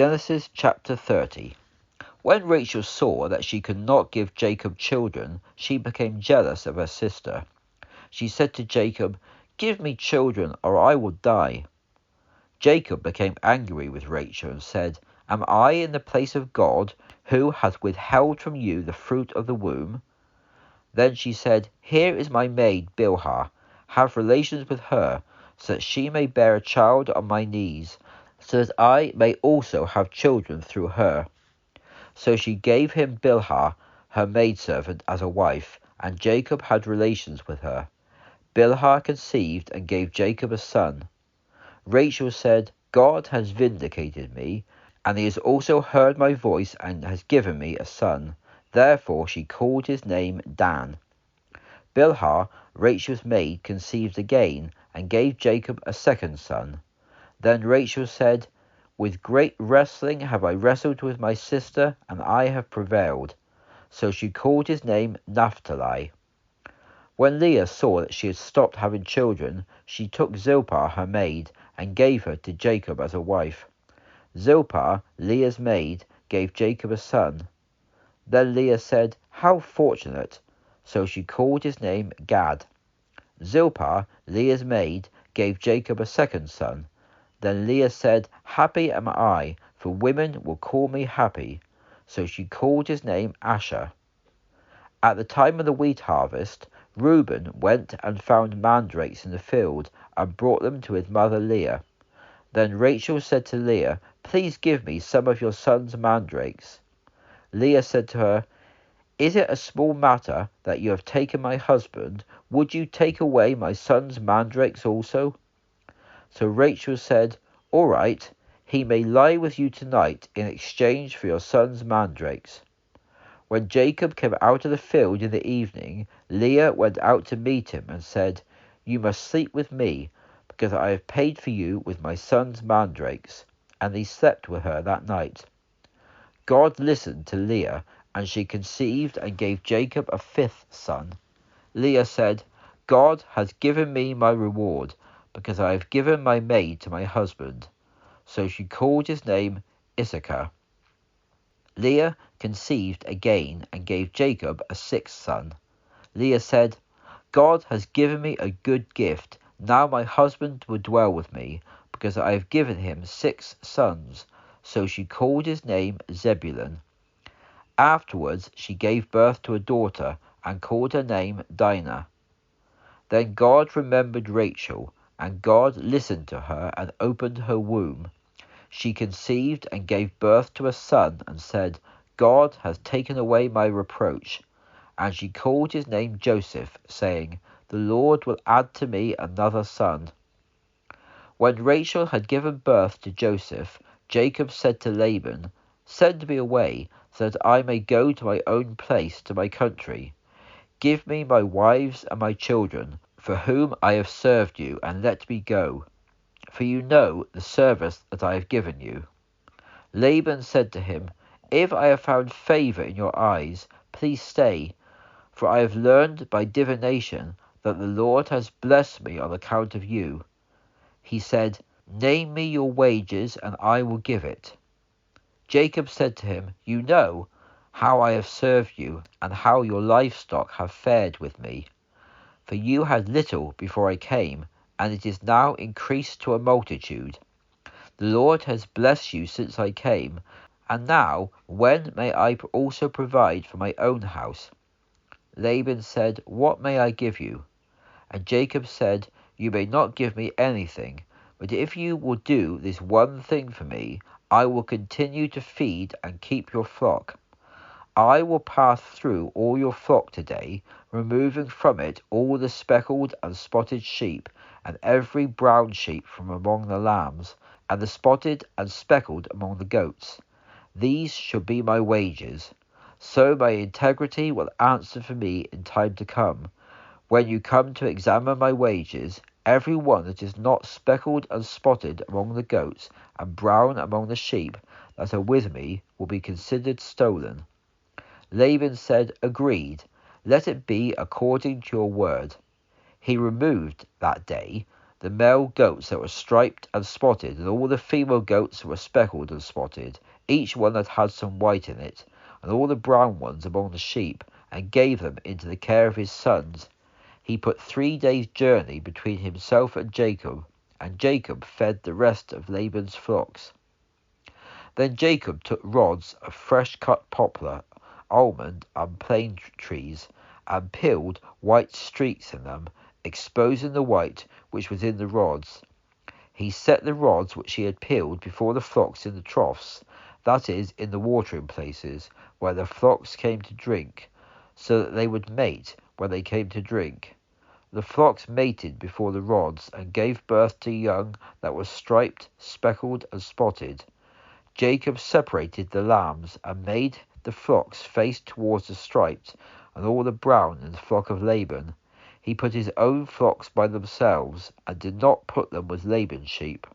Genesis chapter 30. When Rachel saw that she could not give Jacob children, she became jealous of her sister. She said to Jacob, "Give me children, or I will die." Jacob became angry with Rachel and said, "Am I in the place of God, who hath withheld from you the fruit of the womb?" Then she said, "Here is my maid Bilhah. Have relations with her, so that she may bear a child on my knees, so that I may also have children through her." So she gave him Bilhah, her maidservant, as a wife, and Jacob had relations with her. Bilhah conceived and gave Jacob a son. Rachel said, "God has vindicated me, and he has also heard my voice and has given me a son." Therefore she called his name Dan. Bilhah, Rachel's maid, conceived again and gave Jacob a second son. Then Rachel said, "With great wrestling have I wrestled with my sister, and I have prevailed." So she called his name Naphtali. When Leah saw that she had stopped having children, she took Zilpah her maid and gave her to Jacob as a wife. Zilpah, Leah's maid, gave Jacob a son. Then Leah said, "How fortunate!" So she called his name Gad. Zilpah, Leah's maid, gave Jacob a second son. Then Leah said, "Happy am I, for women will call me happy." So she called his name Asher. At the time of the wheat harvest, Reuben went and found mandrakes in the field and brought them to his mother Leah. Then Rachel said to Leah, "Please give me some of your son's mandrakes." Leah said to her, "Is it a small matter that you have taken my husband? Would you take away my son's mandrakes also?" So Rachel said, "All right, he may lie with you tonight in exchange for your son's mandrakes." When Jacob came out of the field in the evening, Leah went out to meet him and said, "You must sleep with me, because I have paid for you with my son's mandrakes." And he slept with her that night. God listened to Leah, and she conceived and gave Jacob a fifth son. Leah said, "God has given me my reward, because I have given my maid to my husband." So she called his name Issachar. Leah conceived again and gave Jacob a sixth son. Leah said, "God has given me a good gift. Now my husband will dwell with me, because I have given him 6 sons." So she called his name Zebulun. Afterwards she gave birth to a daughter and called her name Dinah. Then God remembered Rachel, and God listened to her and opened her womb. She conceived and gave birth to a son and said, "God has taken away my reproach." And she called his name Joseph, saying, "The Lord will add to me another son." When Rachel had given birth to Joseph, Jacob said to Laban, "Send me away, so that I may go to my own place, to my country. Give me my wives and my children, for whom I have served you, and let me go. For you know the service that I have given you." Laban said to him, "If I have found favor in your eyes, please stay, for I have learned by divination that the Lord has blessed me on account of you." He said, "Name me your wages, and I will give it." Jacob said to him, "You know how I have served you, and how your livestock have fared with me. For you had little before I came, and it is now increased to a multitude. The Lord has blessed you since I came, and now when may I also provide for my own house?" Laban said, "What may I give you?" And Jacob said, "You may not give me anything, but if you will do this one thing for me, I will continue to feed and keep your flock. I will pass through all your flock today, removing from it all the speckled and spotted sheep, and every brown sheep from among the lambs, and the spotted and speckled among the goats. These shall be my wages. So my integrity will answer for me in time to come. When you come to examine my wages, every one that is not speckled and spotted among the goats, and brown among the sheep that are with me, will be considered stolen." Laban said, "Agreed. Let it be according to your word." He removed that day the male goats that were striped and spotted, and all the female goats that were speckled and spotted, each one that had some white in it, and all the brown ones among the sheep, and gave them into the care of his sons. He put 3 days' journey between himself and Jacob fed the rest of Laban's flocks. Then Jacob took rods of fresh-cut poplar, almond, and plane trees, and peeled white streaks in them, exposing the white which was in the rods. He set the rods which he had peeled before the flocks in the troughs, that is, in the watering places, where the flocks came to drink, so that they would mate when they came to drink. The flocks mated before the rods, and gave birth to young that were striped, speckled, and spotted. Jacob separated the lambs, and made the flocks face towards the striped, and all the brown in the flock of Laban. He put his own flocks by themselves, and did not put them with Laban's sheep.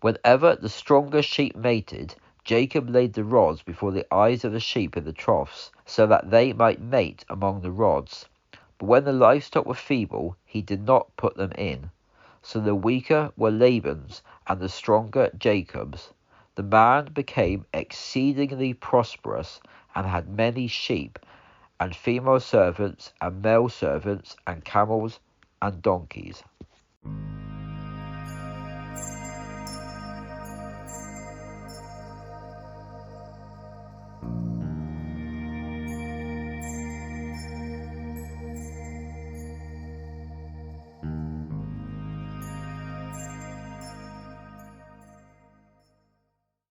Whenever the stronger sheep mated, Jacob laid the rods before the eyes of the sheep in the troughs, so that they might mate among the rods. But when the livestock were feeble, he did not put them in. So the weaker were Laban's, and the stronger Jacob's. The man became exceedingly prosperous, and had many sheep, and female servants, and male servants, and camels, and donkeys.